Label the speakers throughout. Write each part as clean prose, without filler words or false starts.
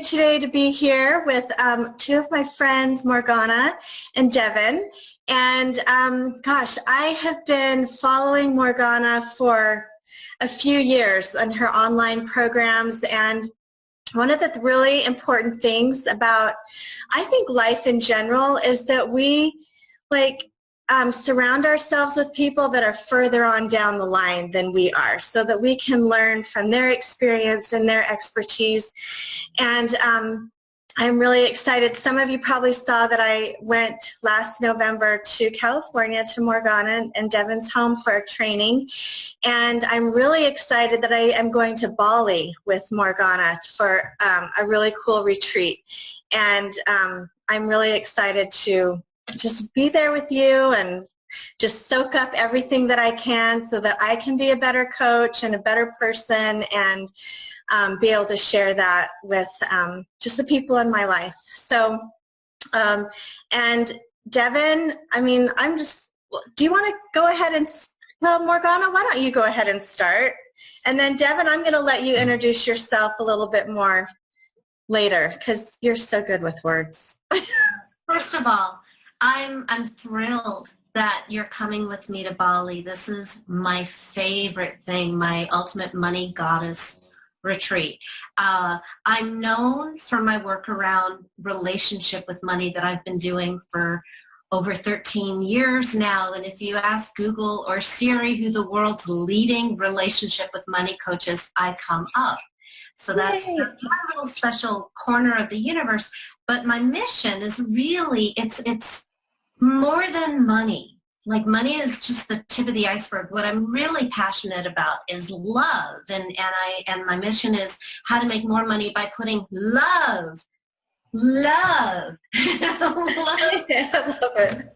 Speaker 1: excited today to be here with two of my friends, Morgana and Devin. And gosh, I have been following Morgana for a few years on her online programs, and one of the really important things about, I think, life in general is that we surround ourselves with people that are further on down the line than we are, so that we can learn from their experience and their expertise. And I'm really excited. Some of you probably saw that I went last November to California to Morgana and Devin's home for a training. And I'm really excited that I am going to Bali with Morgana for a really cool retreat. And I'm really excited to just be there with you and just soak up everything that I can so that I can be a better coach and a better person, and be able to share that with just the people in my life. So, and Devin, I mean, do you want to go ahead and, well, Morgana, why don't you go ahead and start? And then Devin, I'm going to let you introduce yourself a little bit more later, because you're so good with words.
Speaker 2: First of all, I'm thrilled that you're coming with me to Bali. This is my favorite thing, my ultimate money goddess retreat. I'm known for my work around relationship with money that I've been doing for over 13 years now. And if you ask Google or Siri who the world's leading relationship with money coaches, I come up. So that's my little special corner of the universe. But my mission is really, it's more than money. Like, money is just the tip of the iceberg. What I'm really passionate about is love, and my mission is how to make more money by putting love. I
Speaker 1: love it.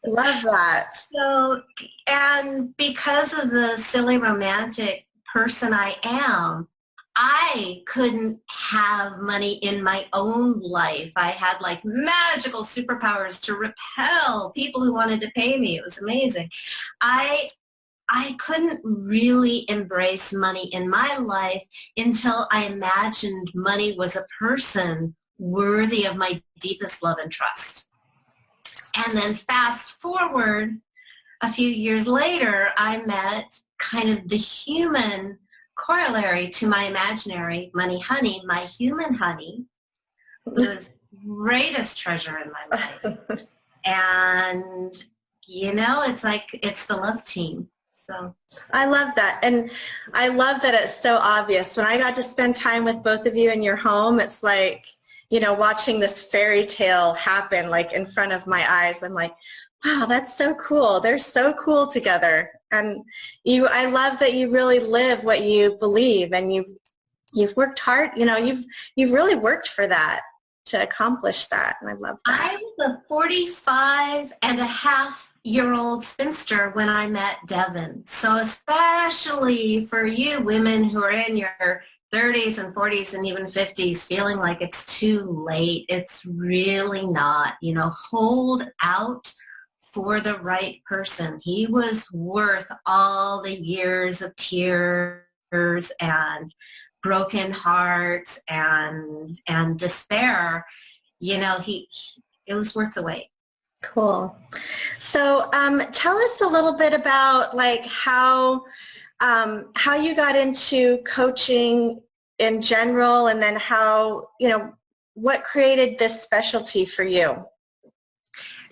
Speaker 1: Love that.
Speaker 2: So, and because of the silly romantic person I am, I couldn't have money in my own life. I had like magical superpowers to repel people who wanted to pay me. It was amazing. I couldn't really embrace money in my life until I imagined money was a person worthy of my deepest love and trust. And then fast forward a few years later, I met kind of the human corollary to my imaginary money honey, my human honey, who was the greatest treasure in my life. And, you know, it's like, it's the love team. So
Speaker 1: I love that. And I love that it's so obvious. When I got to spend time with both of you in your home, it's like, you know, watching this fairy tale happen like in front of my eyes. I'm like, wow, that's so cool. They're so cool together. And I love that you really live what you believe, and you've worked hard. You know, you've really worked for that, to accomplish that. And I love that.
Speaker 2: I was a 45-and-a-half-year-old spinster when I met Devin. So especially for you women who are in your 30s and 40s and even 50s feeling like it's too late, it's really not. You know, hold out for the right person. He was worth all the years of tears and broken hearts and despair. You know, it was worth the wait.
Speaker 1: Cool. So tell us a little bit about like how you got into coaching in general, and then how, you know, what created this specialty for you?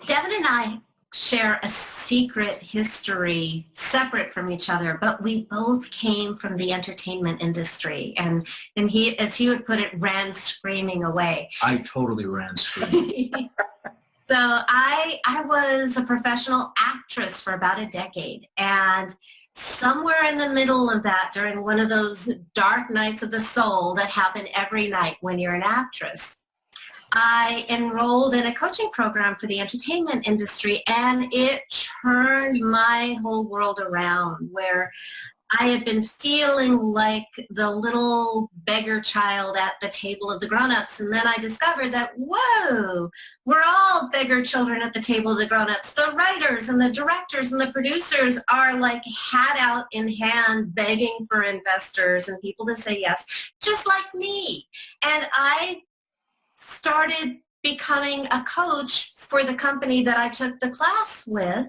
Speaker 2: Devin and I share a secret history separate from each other, but we both came from the entertainment industry, and he, as he would put it, ran screaming away.
Speaker 3: I totally ran screaming.
Speaker 2: So I was a professional actress for about a decade, and somewhere in the middle of that, during one of those dark nights of the soul that happen every night when you're an actress, I enrolled in a coaching program for the entertainment industry, and it turned my whole world around, where I had been feeling like the little beggar child at the table of the grown-ups. And then I discovered that, whoa, we're all beggar children at the table of the grown-ups. The writers and the directors and the producers are like hat out in hand begging for investors and people to say yes, just like me. And I started becoming a coach for the company that I took the class with.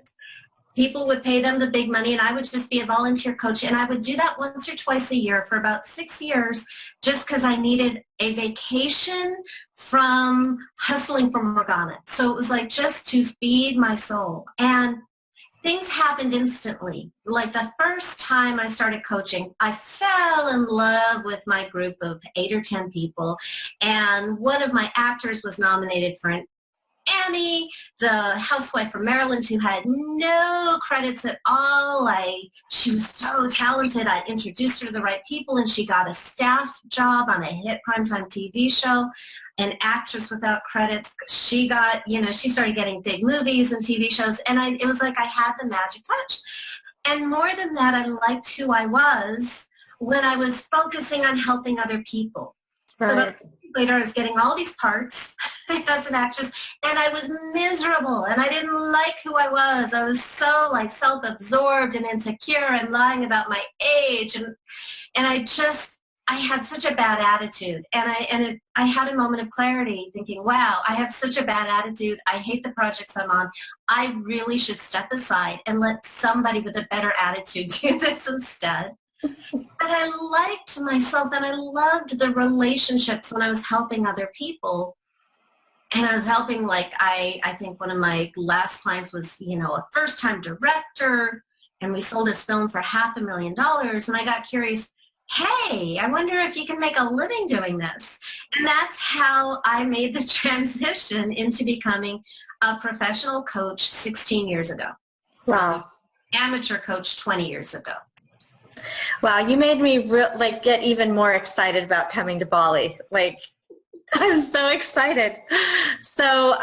Speaker 2: People would pay them the big money, and I would just be a volunteer coach. And I would do that once or twice a year for about 6 years just because I needed a vacation from hustling for Morgana. So it was like just to feed my soul. And things happened instantly. Like the first time I started coaching, I fell in love with my group of 8 or 10 people. And one of my actors was nominated for an Annie, the housewife from Maryland who had no credits at all. She was so talented. I introduced her to the right people, and she got a staff job on a hit primetime TV show. An actress without credits. She got, she started getting big movies and TV shows, and it was like I had the magic touch. And more than that, I liked who I was when I was focusing on helping other people.
Speaker 1: Right.
Speaker 2: So later I was getting all these parts as an actress, and I was miserable, and I didn't like who I was. I was so self-absorbed and insecure and lying about my age, and I had such a bad attitude, and I had a moment of clarity thinking, wow, I have such a bad attitude. I hate the projects I'm on. I really should step aside and let somebody with a better attitude do this instead. But I liked myself, and I loved the relationships when I was helping other people. And I was helping, I think one of my last clients was, a first-time director, and we sold his film for $500,000. And I got curious, hey, I wonder if you can make a living doing this. And that's how I made the transition into becoming a professional coach 16 years ago.
Speaker 1: Wow.
Speaker 2: Amateur coach 20 years ago.
Speaker 1: Wow, you made me get even more excited about coming to Bali. I'm so excited. So,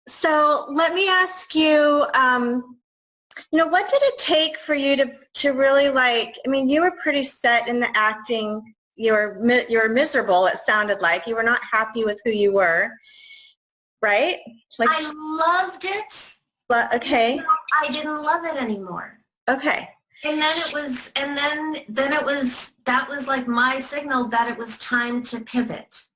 Speaker 1: so let me ask you, what did it take for you to really you were pretty set in the acting. You were miserable, it sounded like. You were not happy with who you were, right?
Speaker 2: I loved it.
Speaker 1: But, okay.
Speaker 2: No, I didn't love it anymore.
Speaker 1: Okay.
Speaker 2: And then that was like my signal that it was time to pivot.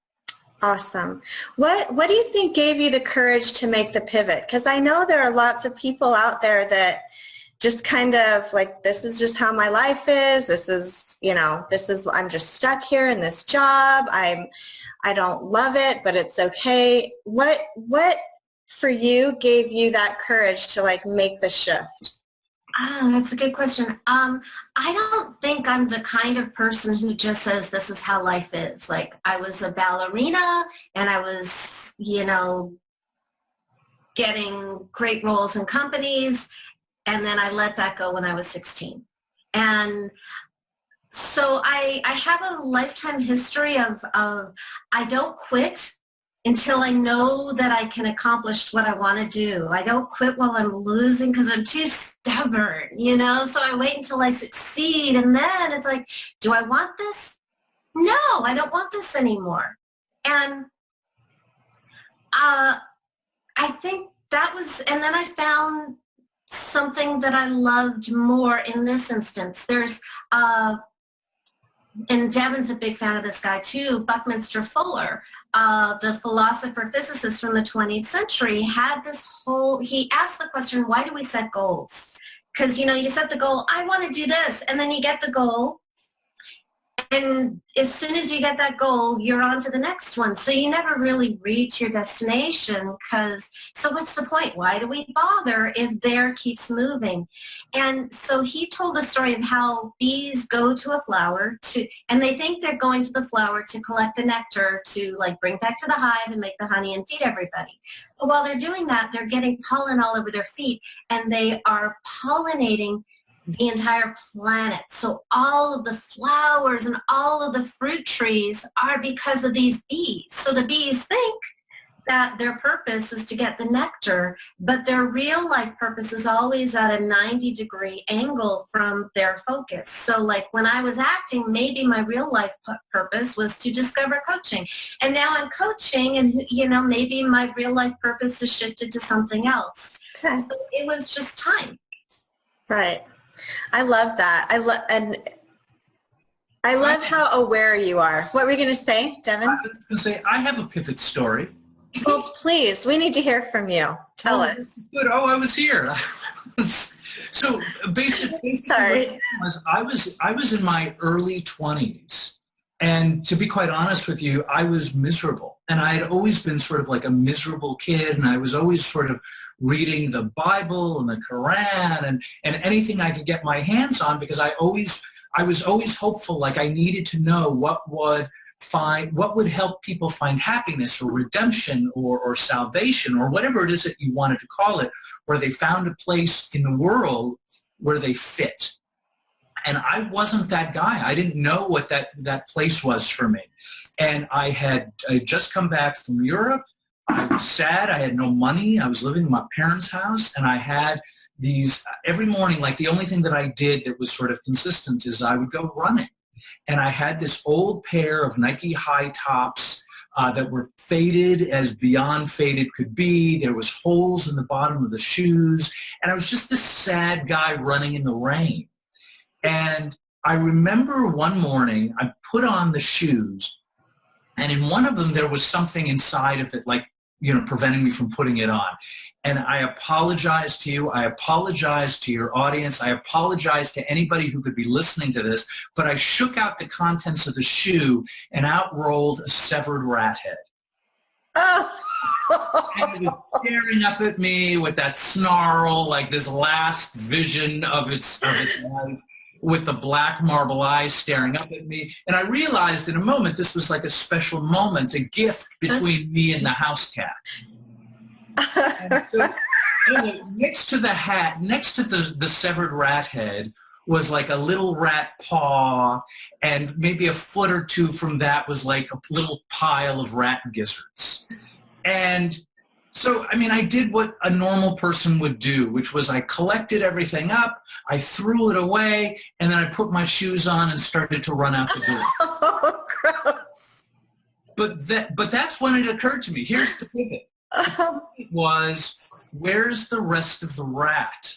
Speaker 1: Awesome. What do you think gave you the courage to make the pivot? Because I know there are lots of people out there that just kind of this is just how my life is. This is, I'm just stuck here in this job. I don't love it, but it's okay. What for you gave you that courage to make the shift?
Speaker 2: That's a good question. I don't think I'm the kind of person who just says this is how life is. I was a ballerina, and I was, getting great roles in companies, and then I let that go when I was 16. And so I have a lifetime history of I don't quit until I know that I can accomplish what I want to do. I don't quit while I'm losing because I'm too stubborn, so I wait until I succeed, and then it's like, do I want this? No, I don't want this anymore. And I think that was, and then I found something that I loved more in this instance. There's and Devin's a big fan of this guy too, Buckminster Fuller, the philosopher physicist from the 20th century, had he asked the question, why do we set goals? Because, you set the goal, I want to do this, and then you get the goal, and as soon as you get that goal, you're on to the next one. So you never really reach your destination so what's the point? Why do we bother if there keeps moving? And so he told the story of how bees go to a flower and they think they're going to the flower to collect the nectar to bring back to the hive and make the honey and feed everybody. But while they're doing that, they're getting pollen all over their feet, and they are pollinating the entire planet. So all of the flowers and all of the fruit trees are because of these bees. So the bees think that their purpose is to get the nectar, but their real life purpose is always at a 90-degree angle from their focus. So like when I was acting, maybe my real life purpose was to discover coaching. And now I'm coaching and, you know, maybe my real life purpose has shifted to something else.
Speaker 1: Okay.
Speaker 2: So it was just time.
Speaker 1: Right. I love that. I love how aware you are. What were you going to say, Devin?
Speaker 3: I was going to say, I have a pivot story.
Speaker 1: Well, please, we need to hear from you. Tell us.
Speaker 3: Good. Oh, I was here. So basically,
Speaker 1: Sorry.
Speaker 3: I was in my early 20s. And to be quite honest with you, I was miserable. And I had always been sort of like a miserable kid. And I was always sort of reading the Bible and the Quran and anything I could get my hands on, because I was always hopeful, like I needed to know what would help people find happiness or redemption or salvation or whatever it is that you wanted to call it, where they found a place in the world where they fit. And I wasn't that guy. I didn't know what that place was for me. And I had just come back from Europe. I was sad. I had no money. I was living in my parents' house, and I had these every morning, like the only thing that I did that was sort of consistent is I would go running. And I had this old pair of Nike high tops that were faded as beyond faded could be. There was holes in the bottom of the shoes. And I was just this sad guy running in the rain. And I remember one morning I put on the shoes, and in one of them there was something inside of it, like, you know, preventing me from putting it on. And I apologize to you. I apologize to your audience. I apologize to anybody who could be listening to this, but I shook out the contents of the shoe and out rolled a severed rat head.
Speaker 1: Oh.
Speaker 3: And it was staring up at me with that snarl, like this last vision of its life, with the black marble eyes staring up at me. And I realized in a moment this was like a special moment, a gift between me and the house cat. And so, you know, next to the severed rat head was like a little rat paw, and maybe a foot or two from that was like a little pile of rat gizzards. And so, I mean, I did what a normal person would do, which was I collected everything up, I threw it away, and then I put my shoes on and started to run out the door.
Speaker 1: Oh, gross.
Speaker 3: But that's when it occurred to me. Here's the pivot. It was, where's the rest of the rat?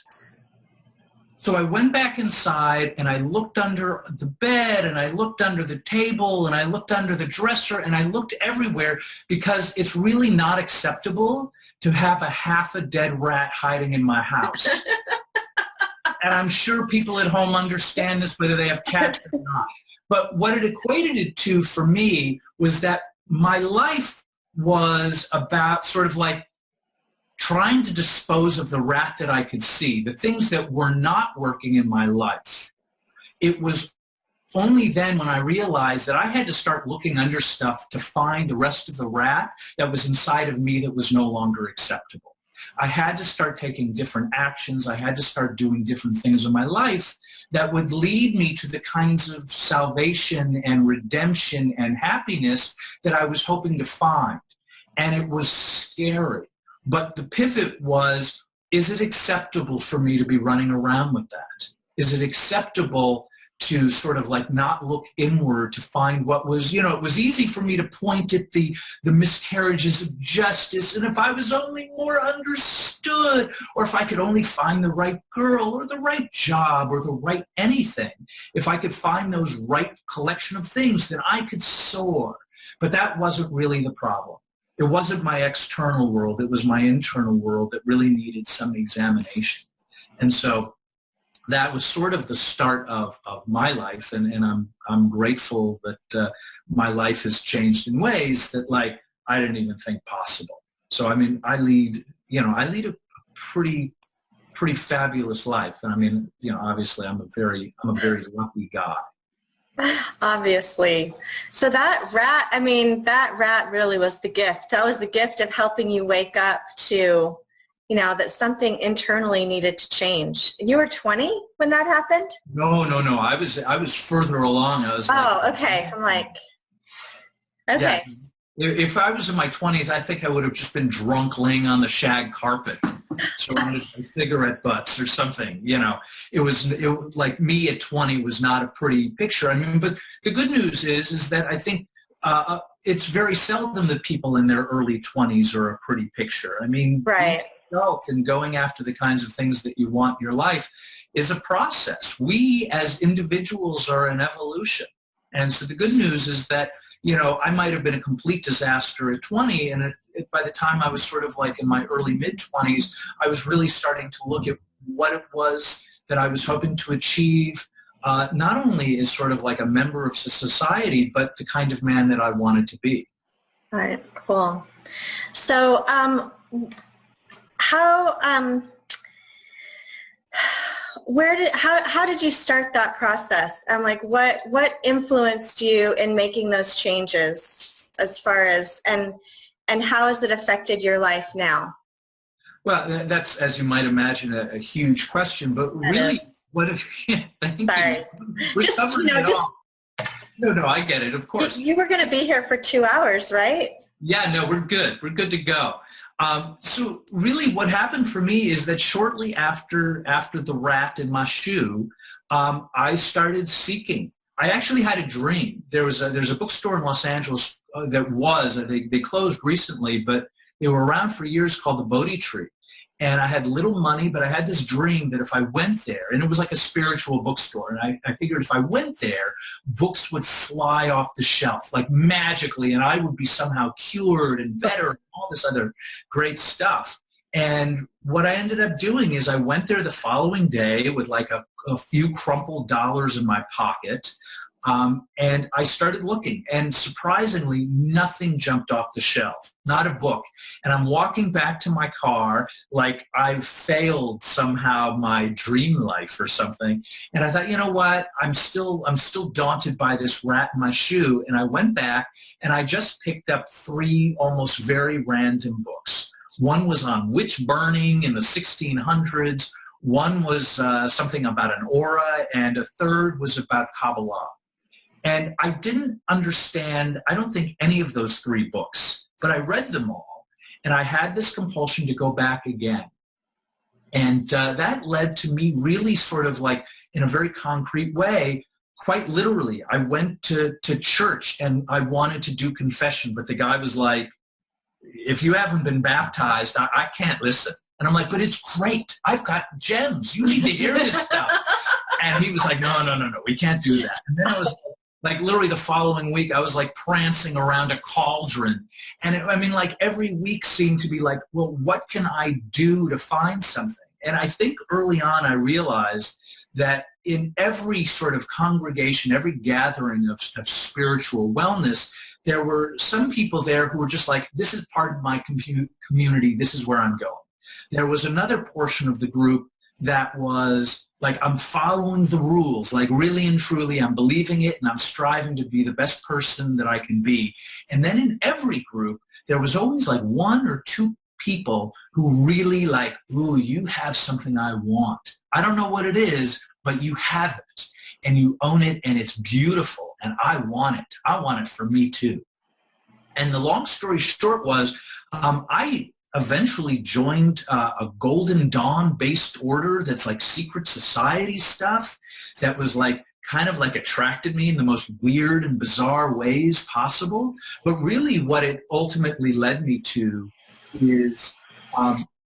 Speaker 3: So I went back inside and I looked under the bed and I looked under the table and I looked under the dresser and I looked everywhere, because it's really not acceptable to have a half a dead rat hiding in my house. And I'm sure people at home understand this, whether they have cats or not. But what it equated it to for me was that my life was about sort of like trying to dispose of the rat that I could see, the things that were not working in my life. It was only then when I realized that I had to start looking under stuff to find the rest of the rat that was inside of me that was no longer acceptable. I had to start taking different actions. I had to start doing different things in my life that would lead me to the kinds of salvation and redemption and happiness that I was hoping to find. And it was scary. But the pivot was, is it acceptable for me to be running around with that? Is it acceptable to sort of like not look inward to find what was, you know, it was easy for me to point at the miscarriages of justice, and if I was only more understood, or if I could only find the right girl or the right job or the right anything, if I could find those right collection of things, then I could soar. But that wasn't really the problem. It wasn't my external world. It was my internal world that really needed some examination. And so that was sort of the start of my life. And I'm grateful that my life has changed in ways that, like, I didn't even think possible. So, I mean, I lead a pretty fabulous life. And I mean, you know, obviously I'm a very lucky guy.
Speaker 1: Obviously. So that rat really was the gift. That was the gift of helping you wake up to, you know, that something internally needed to change. You were 20 when that happened?
Speaker 3: No. I was further along. I was
Speaker 1: okay. I'm like, okay.
Speaker 3: Yeah. If I was in my 20s, I think I would have just been drunk laying on the shag carpet, surrounded by cigarette butts or something. You know, like me at 20 was not a pretty picture. I mean, but the good news is that I think it's very seldom that people in their early 20s are a pretty picture. I mean,
Speaker 1: right.
Speaker 3: being adult and going after the kinds of things that you want in your life is a process. We as individuals are an evolution. And so the good news is that, you know, I might have been a complete disaster at 20, and by the time I was sort of like in my early mid-20s, I was really starting to look at what it was that I was hoping to achieve, not only as sort of like a member of society, but the kind of man that I wanted to be.
Speaker 1: All right, cool. So how did you start that process, and like what influenced you in making those changes, as far as and how has it affected your life now?
Speaker 3: Well, that's, as you might imagine, a huge question, but really what thank
Speaker 1: Sorry.
Speaker 3: you.
Speaker 1: Just, you know,
Speaker 3: No, I get it, of course.
Speaker 1: You were going to be here for 2 hours, right?
Speaker 3: Yeah, no, we're good. We're good to go. So really what happened for me is that shortly after the rat in my shoe, I started seeking. I actually had a dream. There's a bookstore in Los Angeles they closed recently, but they were around for years, called the Bodhi Tree. And I had little money, but I had this dream that if I went there, and it was like a spiritual bookstore, and I figured if I went there, books would fly off the shelf, like magically, and I would be somehow cured and better, and all this other great stuff. And what I ended up doing is I went there the following day with like a few crumpled dollars in my pocket, and I started looking, and surprisingly, nothing jumped off the shelf, not a book. And I'm walking back to my car like I've failed somehow my dream life or something. And I thought, you know what? I'm still daunted by this rat in my shoe. And I went back and I just picked up 3 almost very random books. One was on witch burning in the 1600s. One was something about an aura, and a third was about Kabbalah. And I didn't understand, I don't think, any of those 3 books, but I read them all, and I had this compulsion to go back again. And that led to me really sort of like, in a very concrete way, quite literally, I went to church and I wanted to do confession, but the guy was like, if you haven't been baptized, I can't listen. And I'm like, but it's great. I've got gems. You need to hear this stuff. And he was like, no, we can't do that. And then I was like, literally the following week, I was like prancing around a cauldron. And I mean, like every week seemed to be like, well, what can I do to find something? And I think early on I realized that in every sort of congregation, every gathering of spiritual wellness, there were some people there who were just like, this is part of my community, this is where I'm going. There was another portion of the group that was like, I'm following the rules, like really and truly I'm believing it, and I'm striving to be the best person that I can be. And then in every group, there was always like 1 or 2 people who really like, ooh, you have something I want. I don't know what it is, but you have it, and you own it, and it's beautiful, and I want it. I want it for me too. And the long story short was, I eventually joined a Golden Dawn-based order that's like secret society stuff that was like kind of like attracted me in the most weird and bizarre ways possible. But really what it ultimately led me to is,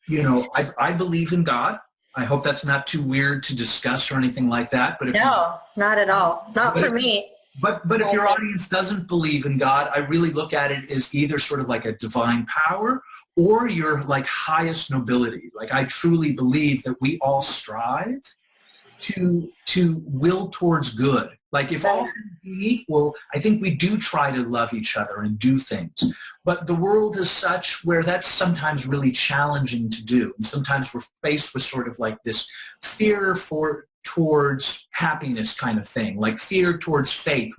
Speaker 3: you know, I believe in God. I hope that's not too weird to discuss or anything like that. But
Speaker 1: no, not at all. Not for me.
Speaker 3: But if your audience doesn't believe in God, I really look at it as either sort of like a divine power or your like highest nobility. Like I truly believe that we all strive to will towards good. Like if all things be equal, I think we do try to love each other and do things. But the world is such where that's sometimes really challenging to do. And sometimes we're faced with sort of like this fear towards happiness kind of thing, like fear towards faith.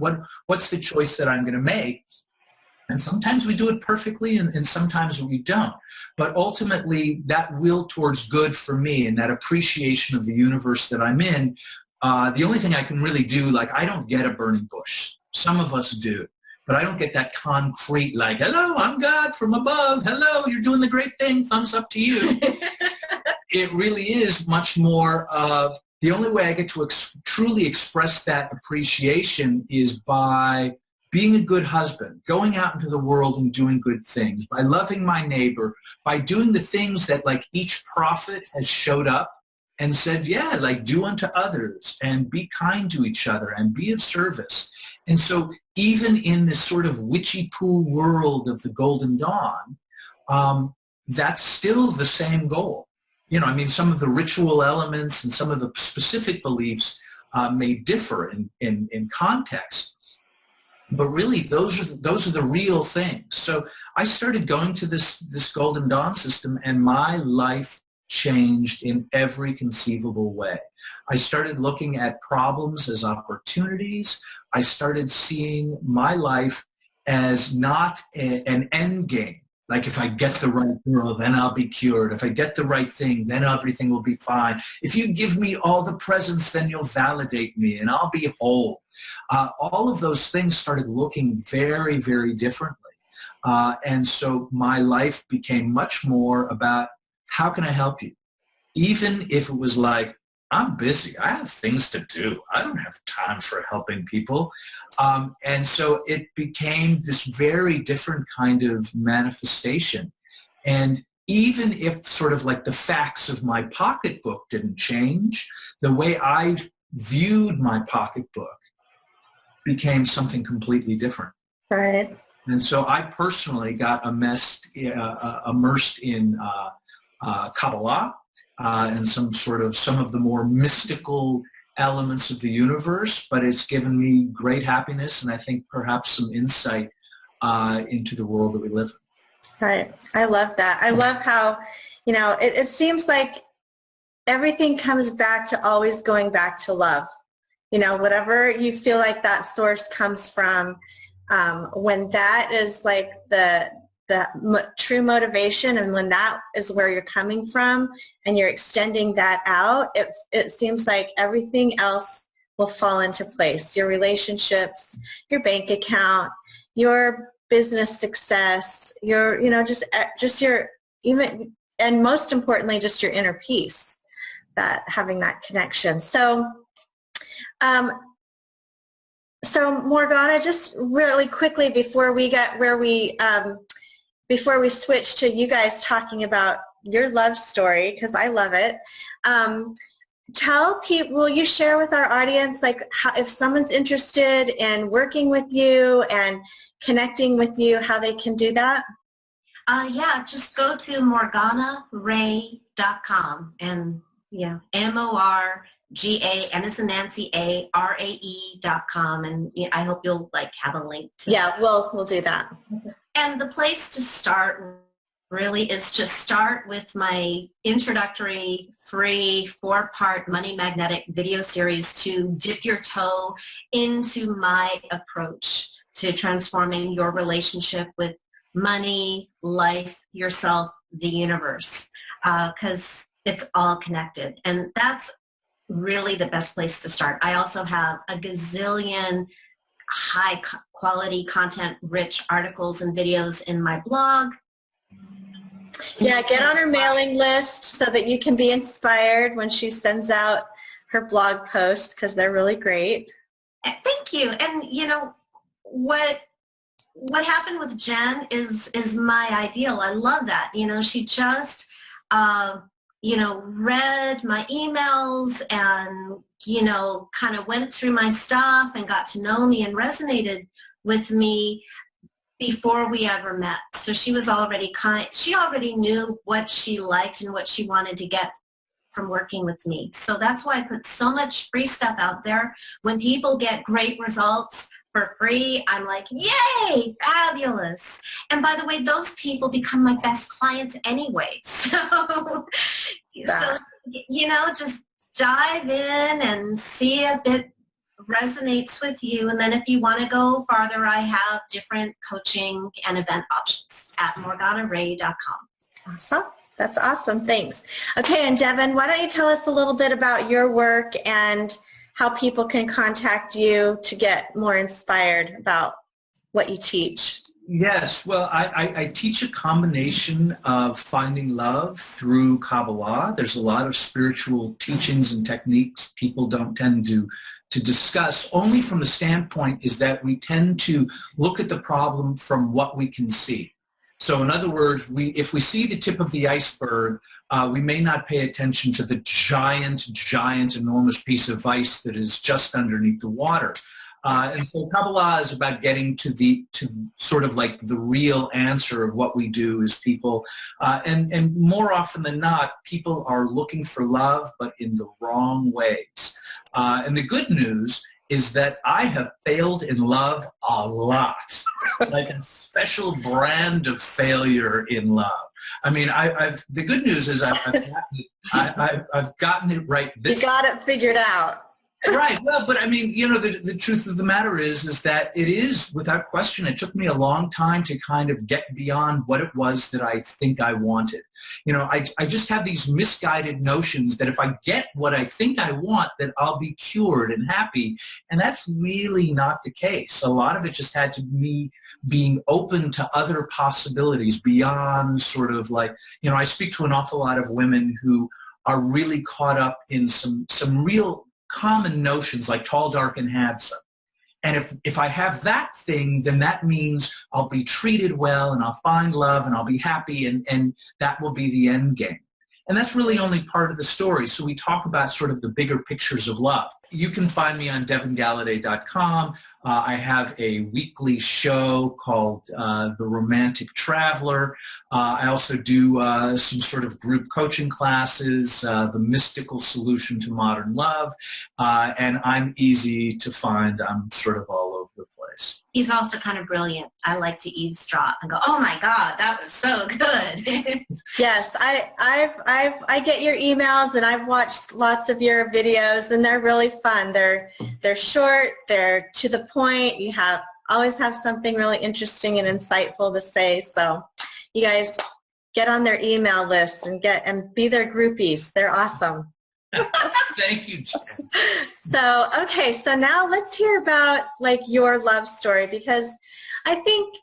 Speaker 3: What's the choice that I'm going to make? And sometimes we do it perfectly, and sometimes we don't. But ultimately, that will towards good for me and that appreciation of the universe that I'm in, the only thing I can really do, like I don't get a burning bush. Some of us do. but I don't get that concrete, like, hello, I'm God from above. Hello, you're doing the great thing. Thumbs up to you. It really is much more of the only way I get to truly express that appreciation is by being a good husband, going out into the world and doing good things, by loving my neighbor, by doing the things that like each prophet has showed up and said, yeah, like do unto others and be kind to each other and be of service. And so even in this sort of witchy-poo world of the Golden Dawn, that's still the same goal. You know, I mean, some of the ritual elements and some of the specific beliefs may differ in context, but really those are the real things. So I started going to this Golden Dawn system, and my life changed in every conceivable way. I started looking at problems as opportunities. I started seeing my life as not an end game. Like if I get the right girl, then I'll be cured. If I get the right thing, then everything will be fine. If you give me all the presents, then you'll validate me and I'll be whole. All of those things started looking very, very differently. And so my life became much more about how can I help you? Even if it was like, I'm busy. I have things to do. I don't have time for helping people. And so it became this very different kind of manifestation. And even if sort of like the facts of my pocketbook didn't change, the way I viewed my pocketbook became something completely different.
Speaker 1: Right.
Speaker 3: And so I personally got immersed in Kabbalah, and some of the more mystical elements of the universe, but it's given me great happiness and I think perhaps some insight into the world that we live in.
Speaker 1: Right. I love that. I love how, you know, it seems like everything comes back to always going back to love. You know, whatever you feel like that source comes from, when that is like the true motivation, and when that is where you're coming from and you're extending that out, it seems like everything else will fall into place. Your relationships, your bank account, your business success, your, you know, just your, even, and most importantly, just your inner peace, that having that connection. So Morgana, just really quickly before we get where before we switch to you guys talking about your love story, because I love it, tell people, will you share with our audience, like, how, if someone's interested in working with you and connecting with you, how they can do that?
Speaker 2: Yeah, just go to morganaray.com, and yeah, MORGA, N as in Nancy, ARAE.com, and yeah, I hope you'll like have a link to
Speaker 1: that. We'll do that.
Speaker 2: And the place to start really is to start with my introductory free 4-part Money Magnetic video series to dip your toe into my approach to transforming your relationship with money, life, yourself, the universe, because it's all connected. And that's really the best place to start. I also have a gazillion high quality content rich articles and videos in my blog.
Speaker 1: Yeah, get on her mailing list so that you can be inspired when she sends out her blog posts, because they're really great.
Speaker 2: Thank you. And you know what happened with Jen is my ideal. I love that. You know, she just you know, read my emails and, you know, kind of went through my stuff and got to know me and resonated with me before we ever met. So she was already she already knew what she liked and what she wanted to get from working with me. So that's why I put so much free stuff out there. When people get great results for free, I'm like, yay, fabulous. And by the way, those people become my best clients anyway. So you know, just dive in and see if it resonates with you. And then if you want to go farther, I have different coaching and event options at morganaray.com.
Speaker 1: Awesome. That's awesome. Thanks. Okay, and Devin, why don't you tell us a little bit about your work and how people can contact you to get more inspired about what you teach?
Speaker 3: Yes, well, I teach a combination of finding love through Kabbalah. There's a lot of spiritual teachings and techniques people don't tend to discuss, only from the standpoint is that we tend to look at the problem from what we can see. So in other words, if we see the tip of the iceberg, we may not pay attention to the giant, enormous piece of ice that is just underneath the water. And so Kabbalah is about getting to sort of like the real answer of what we do as people. And more often than not, people are looking for love, but in the wrong ways. And the good news is that I have failed in love a lot, like a special brand of failure in love. I mean, the good news is I've gotten it right.
Speaker 1: You got it figured out.
Speaker 3: Right. Well, but I mean, you know, the truth of the matter is that it is, without question, it took me a long time to kind of get beyond what it was that I think I wanted. You know, I just have these misguided notions that if I get what I think I want, that I'll be cured and happy. And that's really not the case. A lot of it just had to me being open to other possibilities beyond sort of like, you know, I speak to an awful lot of women who are really caught up in some real common notions like tall, dark, and handsome. And if I have that thing, then that means I'll be treated well and I'll find love and I'll be happy and that will be the end game. And that's really only part of the story. So we talk about sort of the bigger pictures of love. You can find me on devingalladay.com. I have a weekly show called The Romantic Traveler. I also do some sort of group coaching classes, The Mystical Solution to Modern Love, and I'm easy to find. I'm sort of all over the place.
Speaker 2: He's also kind of brilliant. I like to eavesdrop and go, oh my God, that was so good.
Speaker 1: Yes, I get your emails and I've watched lots of your videos and they're really fun. They're short, they're to the point. You always have something really interesting and insightful to say. So you guys get on their email list and be their groupies. They're awesome.
Speaker 3: Thank you.
Speaker 1: So, okay, so now let's hear about like your love story, because I think,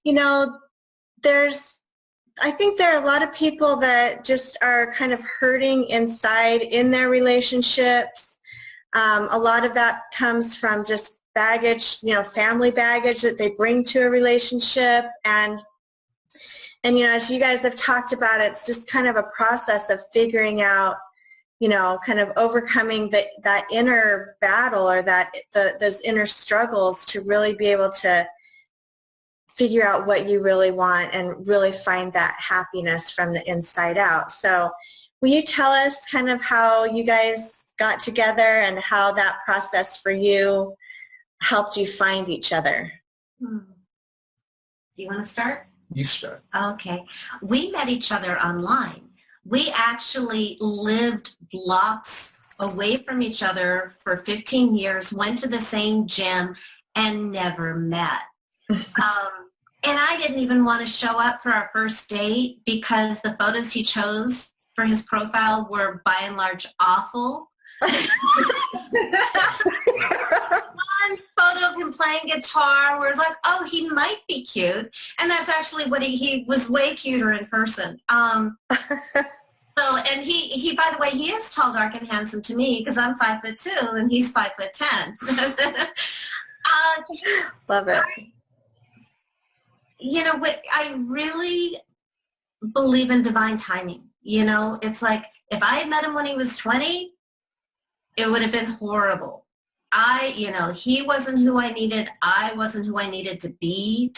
Speaker 1: you know, I think there are a lot of people that just are kind of hurting inside in their relationships. A lot of that comes from just baggage, you know, family baggage that they bring to a relationship. And you know, as you guys have talked about, it's just kind of a process of figuring out, you know, kind of overcoming that inner battle or those inner struggles to really be able to figure out what you really want and really find that happiness from the inside out. So will you tell us kind of how you guys got together and how that process for you helped you find each other?
Speaker 2: Do you want to start?
Speaker 3: You start.
Speaker 2: Okay. We met each other online. We actually lived blocks away from each other for 15 years, went to the same gym, and never met. And I didn't even want to show up for our first date because the photos he chose for his profile were by and large awful. One photo of him playing guitar where it's like, oh, he might be cute. And that's actually what he was way cuter in person. So, and he, by the way, he is tall, dark, and handsome to me because I'm 5'2" and he's 5'10".
Speaker 1: Love it.
Speaker 2: You know, I really believe in divine timing. You know, it's like if I had met him when he was 20, it would have been horrible. You know, he wasn't who I needed. I wasn't who I needed to be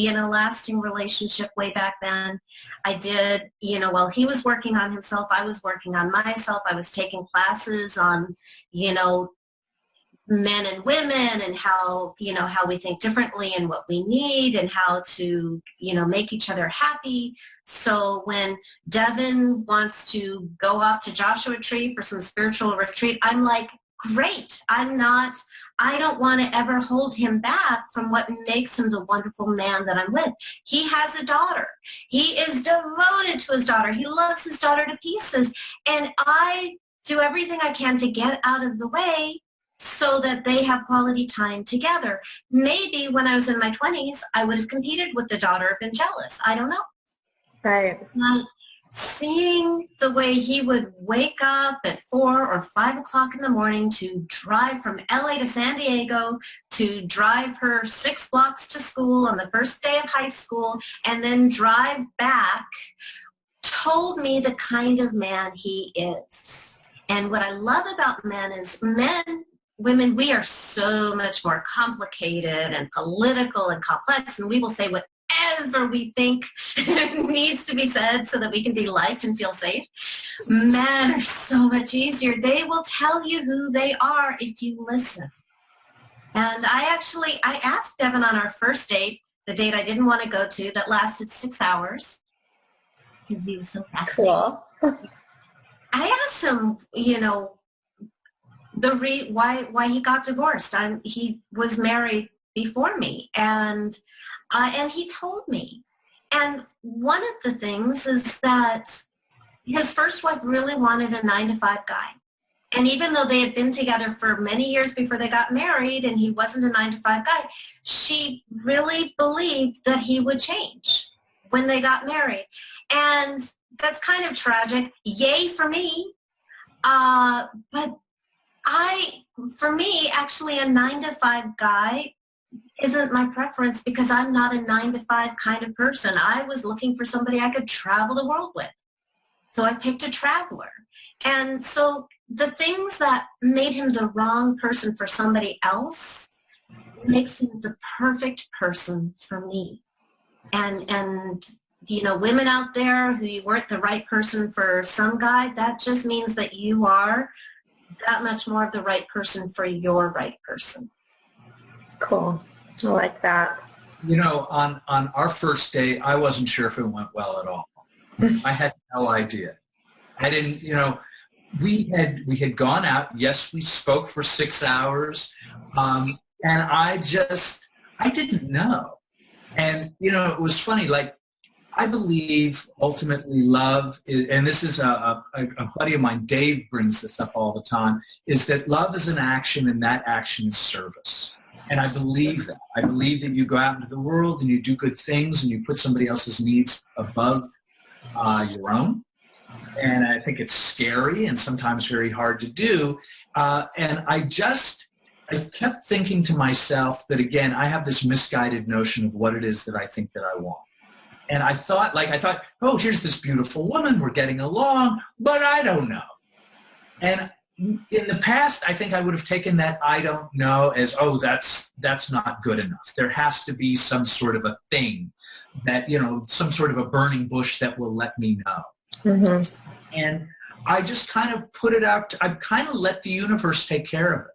Speaker 2: in a lasting relationship way back then. I did, you know, while he was working on himself, I was working on myself. I was taking classes on, you know, men and women and how, you know, how we think differently and what we need and how to, you know, make each other happy. So when Devin wants to go off to Joshua Tree for some spiritual retreat, I'm like, great. I don't want to ever hold him back from what makes him the wonderful man that I'm with. He has a daughter. He is devoted to his daughter. He loves his daughter to pieces. And I do everything I can to get out of the way so that they have quality time together. Maybe when I was in my 20s, I would have competed with the daughter, been jealous. I don't know.
Speaker 1: Right.
Speaker 2: Seeing the way he would wake up at 4 or 5 o'clock in the morning to drive from LA to San Diego, to drive her 6 blocks to school on the first day of high school, and then drive back, told me the kind of man he is. And what I love about men is women, we are so much more complicated and political and complex, and we will say whatever we think needs to be said so that we can be liked and feel safe. Men are so much easier. They will tell you who they are if you listen. And I asked Devin on our first date, the date I didn't want to go to, that lasted 6 hours, because he was so fascinating.
Speaker 1: Cool.
Speaker 2: I asked him, why he got divorced. He was married before me, and he told me. And one of the things is that his first wife really wanted a 9-to-5 guy. And even though they had been together for many years before they got married and he wasn't a 9-to-5 guy, she really believed that he would change when they got married. And that's kind of tragic. Yay for me. But for me, actually a 9-to-5 guy isn't my preference, because I'm not a 9-to-5 kind of person. I was looking for somebody I could travel the world with. So I picked a traveler. And so the things that made him the wrong person for somebody else makes him the perfect person for me. And women out there who you weren't the right person for some guy, that just means that you are that much more of the right person for your right person.
Speaker 1: Cool. I like that.
Speaker 3: On our first date, I wasn't sure if it went well at all. I had no idea. I didn't, we had gone out. Yes, we spoke for 6 hours. And I didn't know. And, it was funny, like, I believe ultimately love is, and this is a buddy of mine, Dave, brings this up all the time, is that love is an action, and that action is service. And I believe that. I believe that you go out into the world and you do good things and you put somebody else's needs above your own. And I think it's scary and sometimes very hard to do. And I kept thinking to myself that, again, I have this misguided notion of what it is that I think that I want. And I thought, oh, here's this beautiful woman, we're getting along, but I don't know. And in the past, I think I would have taken that I don't know as, oh, that's not good enough. There has to be some sort of a thing that, some sort of a burning bush that will let me know. Mm-hmm. And I just kind of put it out. I kind of let the universe take care of it.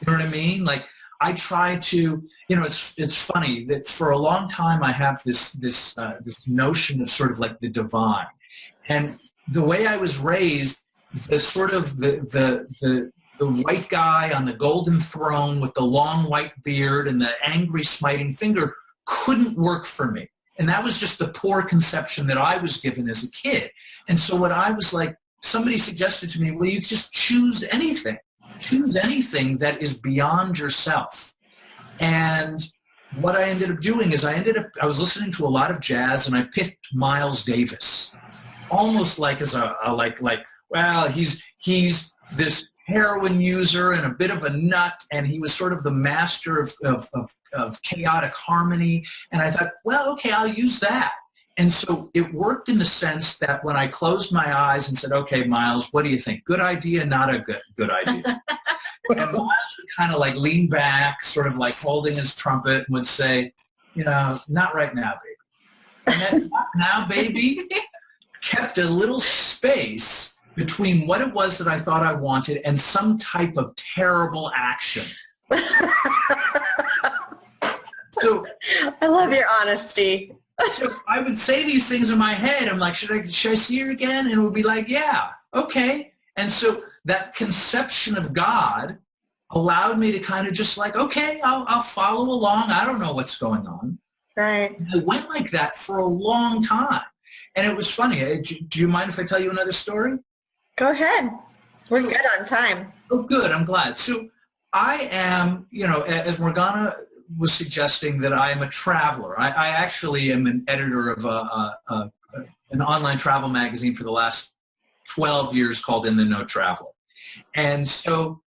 Speaker 3: You know what I mean? Like, I try to, it's funny that for a long time I have this notion of sort of like the divine. And the way I was raised, the sort of the white guy on the golden throne with the long white beard and the angry smiting finger couldn't work for me. And that was just the poor conception that I was given as a kid. And so what I was like, somebody suggested to me, well, you just choose anything. Choose anything that is beyond yourself. And what I ended up doing is I was listening to a lot of jazz, and I picked Miles Davis, almost like as well, he's this heroin user and a bit of a nut, and he was sort of the master of chaotic harmony. And I thought, well, okay, I'll use that. And so it worked in the sense that when I closed my eyes and said, okay, Miles, what do you think? Good idea, not a good idea. And Miles would kind of like lean back, sort of like holding his trumpet, and would say, not right now, baby. And that not now, baby, kept a little space between what it was that I thought I wanted and some type of terrible action. So
Speaker 1: I love your honesty.
Speaker 3: So I would say these things in my head. I'm like, should I see her again? And it would be like, yeah, okay. And so that conception of God allowed me to kind of just like, okay, I'll follow along. I don't know what's going on.
Speaker 1: Right.
Speaker 3: And I went like that for a long time. And it was funny. Do you mind if I tell you another story?
Speaker 1: Go ahead. We're good on time.
Speaker 3: Oh, good. I'm glad. So I am, as Morgana was suggesting, that I am a traveler. I actually am an editor of an online travel magazine for the last 12 years called In the Know Traveler. And so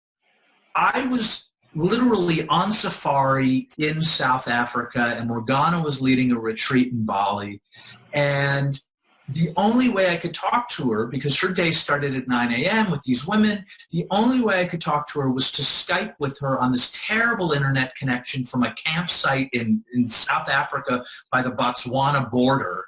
Speaker 3: I was literally on safari in South Africa, and Morgana was leading a retreat in Bali. And the only way I could talk to her, because her day started at 9 a.m. with these women, the only way I could talk to her was to Skype with her on this terrible internet connection from a campsite in South Africa by the Botswana border.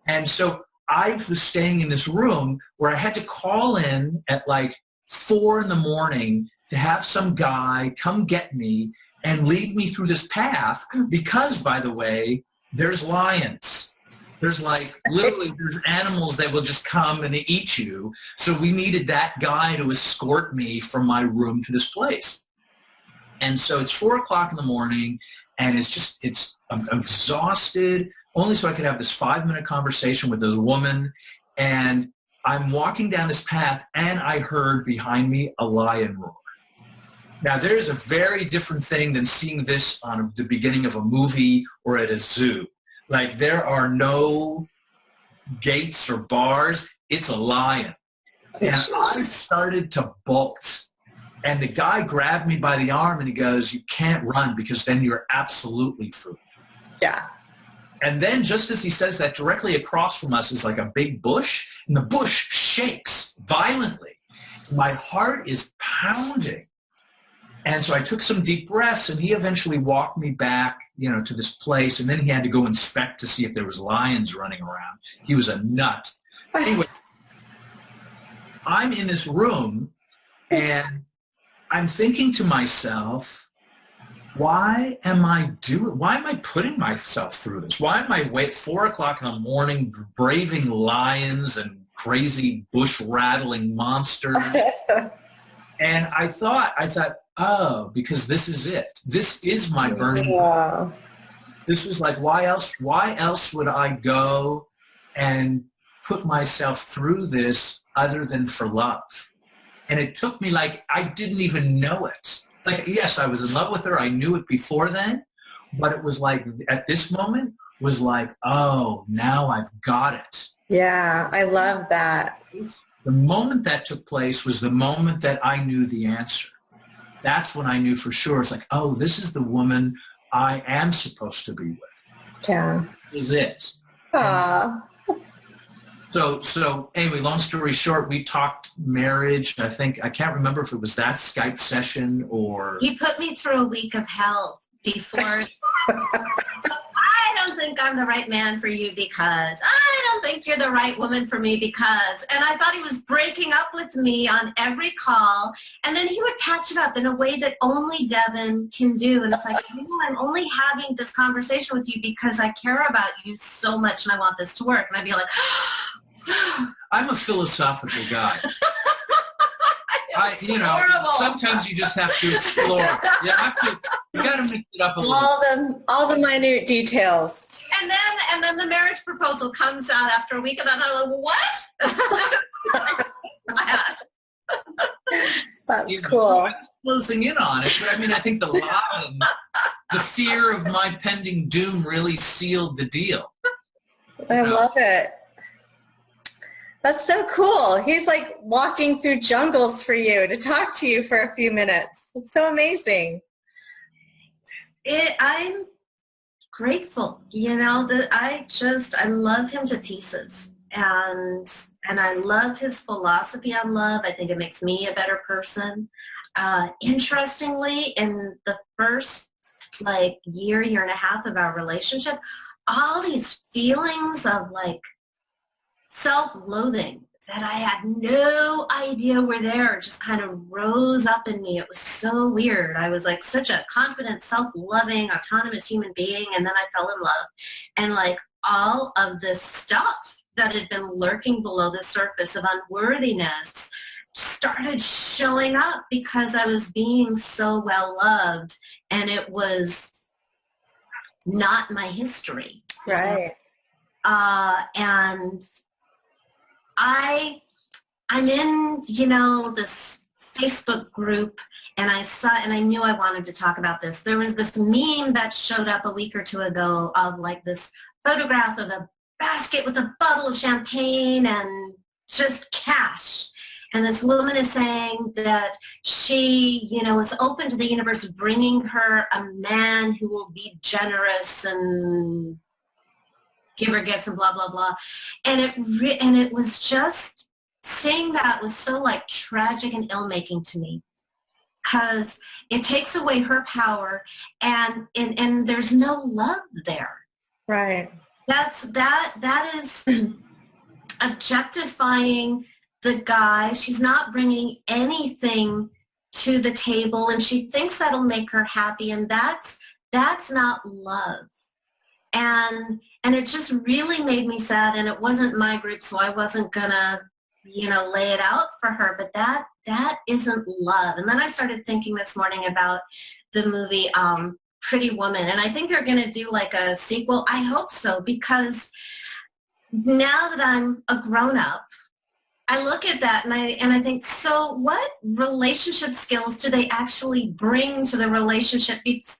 Speaker 3: And so I was staying in this room where I had to call in at like 4 in the morning to have some guy come get me and lead me through this path because, by the way, there's lions. There's like, literally, there's animals that will just come and eat you. So we needed that guy to escort me from my room to this place. And so it's 4 o'clock in the morning, and I'm exhausted, only so I could have this 5-minute conversation with this woman. And I'm walking down this path, and I heard behind me a lion roar. Now, there's a very different thing than seeing this on the beginning of a movie or at a zoo. Like, there are no gates or bars. It's a lion. And I started to bolt. And the guy grabbed me by the arm, and he goes, "You can't run because then you're absolutely free."
Speaker 1: Yeah.
Speaker 3: And then just as he says that, directly across from us is like a big bush, and the bush shakes violently. My heart is pounding. And so I took some deep breaths, and he eventually walked me back, to this place. And then he had to go inspect to see if there was lions running around. He was a nut. Anyway, I'm in this room, and I'm thinking to myself, why am I putting myself through this? Why am I 4 o'clock in the morning braving lions and crazy bush rattling monsters? And I thought, oh, because this is it. This is my burning.
Speaker 1: Wow.
Speaker 3: This was like, why else would I go and put myself through this other than for love? And it took me I didn't even know it. Yes, I was in love with her. I knew it before then. But it was at this moment was oh, now I've got it.
Speaker 1: Yeah, I love that.
Speaker 3: The moment that took place was the moment that I knew the answer. That's when I knew for sure. It's oh, this is the woman I am supposed to be with.
Speaker 1: Yeah.
Speaker 3: This is it.
Speaker 1: Aww.
Speaker 3: So anyway, long story short, we talked marriage. I can't remember if it was that Skype session or...
Speaker 2: He put me through a week of hell before. I don't think I'm the right man for you because. I don't think you're the right woman for me because. And I thought he was breaking up with me on every call. And then he would patch it up in a way that only Devin can do. And it's I'm only having this conversation with you because I care about you so much and I want this to work. And I'd be like...
Speaker 3: I'm a philosophical guy. Sometimes you just have to explore. You got to mix it up a little.
Speaker 1: All the minute details.
Speaker 2: And then the marriage proposal comes out after a week, and then I'm like, what?
Speaker 1: That's cool.
Speaker 3: Closing in on it, but I think the fear of my pending doom really sealed the deal.
Speaker 1: I love it. That's so cool. He's walking through jungles for you to talk to you for a few minutes. It's so amazing.
Speaker 2: I'm grateful, that I love him to pieces. And I love his philosophy on love. I think it makes me a better person. Interestingly, in the first year and a half of our relationship, all these feelings of self-loathing that I had no idea were there just kind of rose up in me. It was so weird. I was such a confident, self-loving, autonomous human being, and then I fell in love. And all of this stuff that had been lurking below the surface of unworthiness started showing up because I was being so well loved, and it was not my history.
Speaker 1: Right.
Speaker 2: And I'm in, this Facebook group, and I knew I wanted to talk about this. There was this meme that showed up a week or two ago of like this photograph of a basket with a bottle of champagne and just cash. And this woman is saying that she, is open to the universe bringing her a man who will be generous and give her gifts and blah, blah, blah. And it was just, seeing that was so like tragic and ill-making to me, because it takes away her power, and there's no love there.
Speaker 1: Right.
Speaker 2: That is objectifying the guy. She's not bringing anything to the table, and she thinks that'll make her happy, and that's not love. And it just really made me sad, and it wasn't my group, so I wasn't gonna, lay it out for her, but that isn't love. And then I started thinking this morning about the movie Pretty Woman, and I think they're gonna do like a sequel. I hope so, because now that I'm a grown-up, I look at that and I think, so what relationship skills do they actually bring to the relationship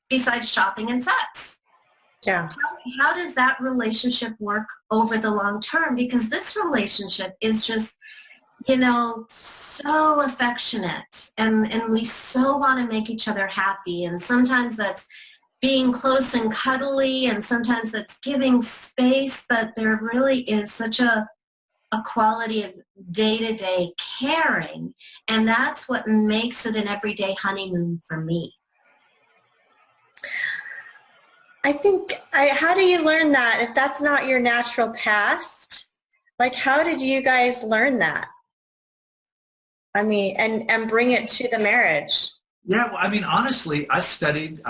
Speaker 2: besides shopping and sex?
Speaker 1: Yeah.
Speaker 2: How does that relationship work over the long term? Because this relationship is just, so affectionate, and we so want to make each other happy. And sometimes that's being close and cuddly, and sometimes that's giving space, but there really is such a quality of day-to-day caring, and that's what makes it an everyday honeymoon for me.
Speaker 1: I think, how do you learn that if that's not your natural past? Like, how did you guys learn that? I mean, and bring it to the marriage?
Speaker 3: Yeah, well, I mean, honestly, I studied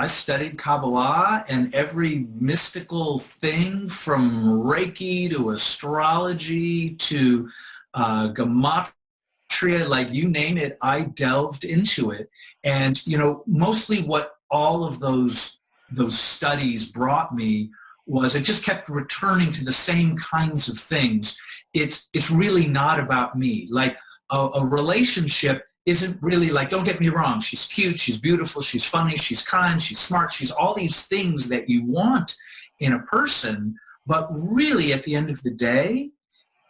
Speaker 3: Kabbalah and every mystical thing, from Reiki to astrology to gematria, like you name it, I delved into it. And, mostly what all of those studies brought me was, it just kept returning to the same kinds of things. It's really not about me. Like a relationship isn't really like, don't get me wrong, she's cute, she's beautiful, she's funny, she's kind, she's smart, she's all these things that you want in a person, but really at the end of the day,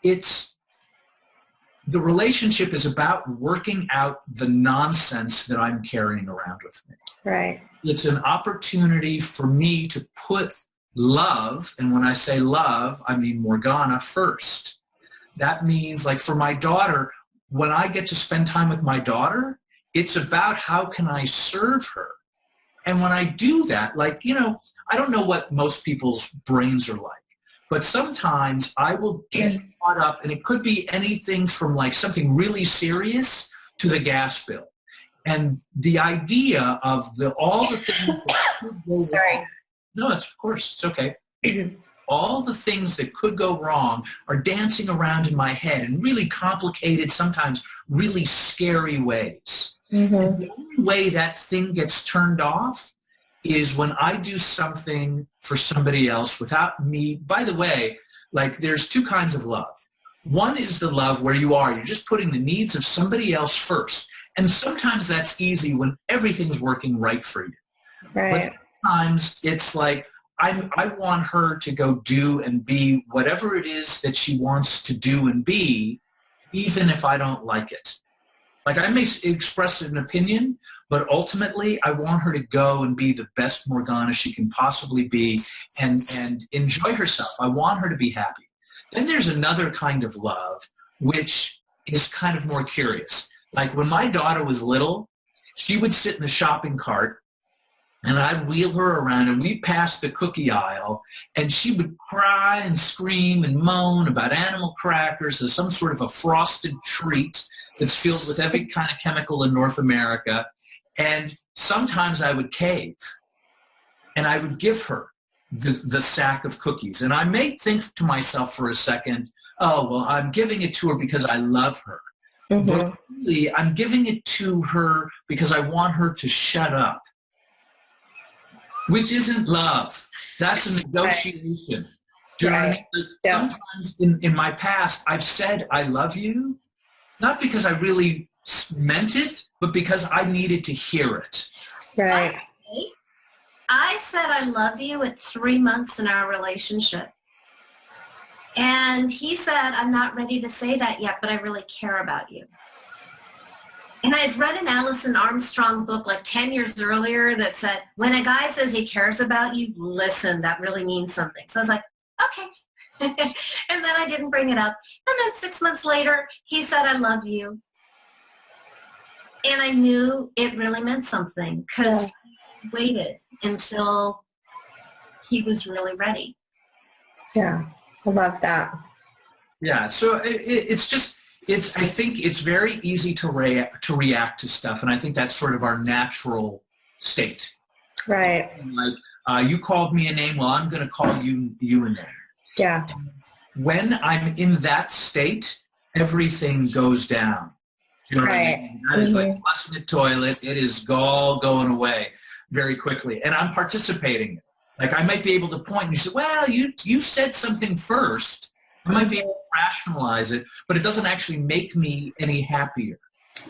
Speaker 3: the relationship is about working out the nonsense that I'm carrying around with me.
Speaker 1: Right.
Speaker 3: It's an opportunity for me to put love, and when I say love, I mean Morgana, first. That means, like for my daughter, when I get to spend time with my daughter, it's about how can I serve her. And when I do that, like, I don't know what most people's brains are like, but sometimes I will get caught up, and it could be anything from like something really serious to the gas bill. And the idea of all the things that could go wrong. No, of course, it's okay. All the things that could go wrong are dancing around in my head in really complicated, sometimes really scary ways. Mm-hmm. And the only way that thing gets turned off is when I do something for somebody else without me. By the way, like there's two kinds of love. One is the love where you're just putting the needs of somebody else first. And sometimes that's easy when everything's working right for you.
Speaker 1: Right.
Speaker 3: But sometimes it's like, I want her to go do and be whatever it is that she wants to do and be, even if I don't like it. Like I may express an opinion, but ultimately I want her to go and be the best Morgana she can possibly be and enjoy herself. I want her to be happy. Then there's another kind of love, which is kind of more curious. Like when my daughter was little, she would sit in the shopping cart, and I'd wheel her around, and we'd pass the cookie aisle, and she would cry and scream and moan about animal crackers or some sort of a frosted treat that's filled with every kind of chemical in North America. And sometimes I would cave, and I would give her the sack of cookies. And I may think to myself for a second, oh, well, I'm giving it to her because I love her. Mm-hmm. But really, I'm giving it to her because I want her to shut up. Which isn't love. That's a negotiation. Do you know what I mean? Like sometimes in my past, I've said I love you, not because I really meant it, but because I needed to hear it.
Speaker 1: Right.
Speaker 2: I said I love you at 3 months in our relationship. And he said, I'm not ready to say that yet, but I really care about you. And I had read an Alison Armstrong book like 10 years earlier that said, when a guy says he cares about you, listen, that really means something. So I was like, okay. And then I didn't bring it up. And then 6 months later, he said, I love you. And I knew it really meant something because he waited until he was really ready.
Speaker 1: Yeah, I love that.
Speaker 3: Yeah, so I think it's very easy to react to stuff, and I think that's sort of our natural state.
Speaker 1: Right.
Speaker 3: Like, you called me a name, well, I'm going to call you a name.
Speaker 1: Yeah.
Speaker 3: When I'm in that state, everything goes down. You know what I mean? That is like flushing the toilet. It is all going away very quickly. And I'm participating. Like I might be able to point and you say, well, you said something first. I might be able to rationalize it, but it doesn't actually make me any happier.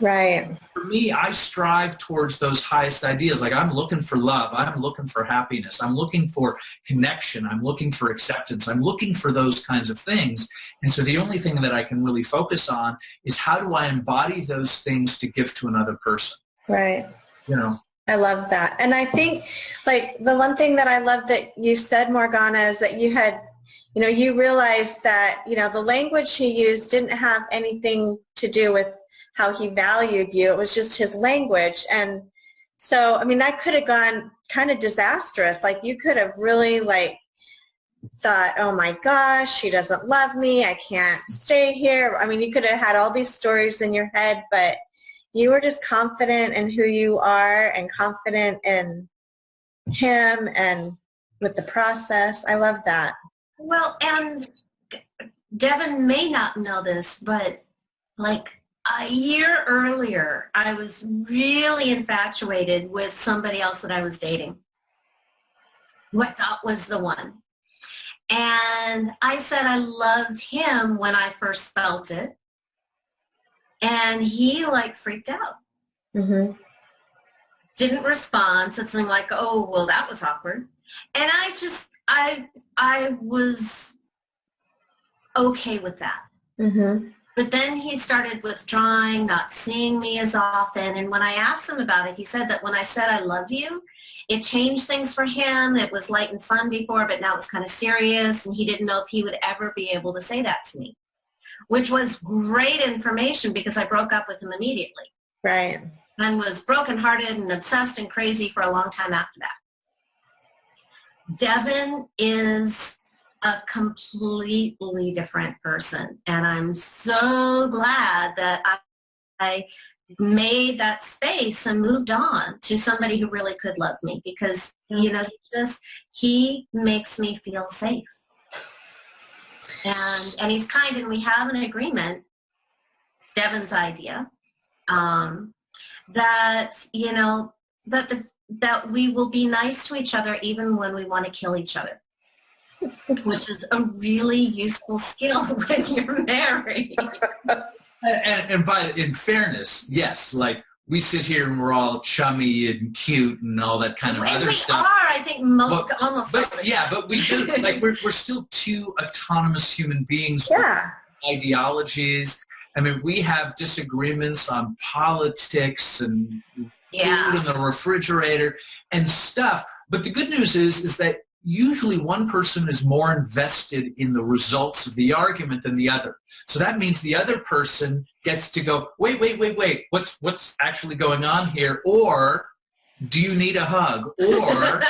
Speaker 1: Right.
Speaker 3: For me, I strive towards those highest ideas. Like I'm looking for love. I'm looking for happiness. I'm looking for connection. I'm looking for acceptance. I'm looking for those kinds of things. And so the only thing that I can really focus on is how do I embody those things to give to another person?
Speaker 1: Right.
Speaker 3: You know?
Speaker 1: I love that. And I think like the one thing that I love that you said, Morgana, is that you had, you realized that, the language he used didn't have anything to do with how he valued you. It was just his language. And so, that could have gone kind of disastrous. Like you could have really thought, oh my gosh, she doesn't love me. I can't stay here. You could have had all these stories in your head, but you were just confident in who you are and confident in him and with the process. I love that.
Speaker 2: Well, and Devin may not know this, but like a year earlier, I was really infatuated with somebody else that I was dating, who I thought was the one. And I said I loved him when I first felt it. And he freaked out. Mm-hmm. Didn't respond, said something like, oh, well, that was awkward. And I was okay with that. Mm-hmm. But then he started withdrawing, not seeing me as often. And when I asked him about it, he said that when I said I love you, it changed things for him. It was light and fun before, but now it's kind of serious. And he didn't know if he would ever be able to say that to me, which was great information because I broke up with him immediately.
Speaker 1: Right.
Speaker 2: And was brokenhearted and obsessed and crazy for a long time after that. Devin is a completely different person. And I'm so glad that I made that space and moved on to somebody who really could love me because, he makes me feel safe. And he's kind, and we have an agreement, Devin's idea, that we will be nice to each other even when we want to kill each other, which is a really useful skill when you're married.
Speaker 3: And in fairness, yes, we sit here and we're all chummy and cute and all that kind of other stuff.
Speaker 2: We are, I think, almost.
Speaker 3: But we do, we're still two autonomous human beings with ideologies. We have disagreements on politics and food in the refrigerator and stuff. But the good news is that usually one person is more invested in the results of the argument than the other. So that means the other person gets to go, wait, what's actually going on here? Or do you need a hug? Or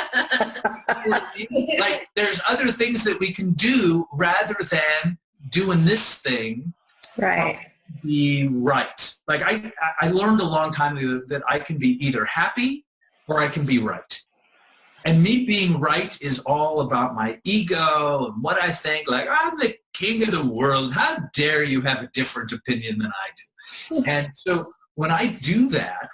Speaker 3: there's other things that we can do rather than doing this thing.
Speaker 1: Right.
Speaker 3: Be right. I learned a long time ago that I can be either happy or I can be right. And me being right is all about my ego and what I think. I'm the king of the world. How dare you have a different opinion than I do? And so when I do that,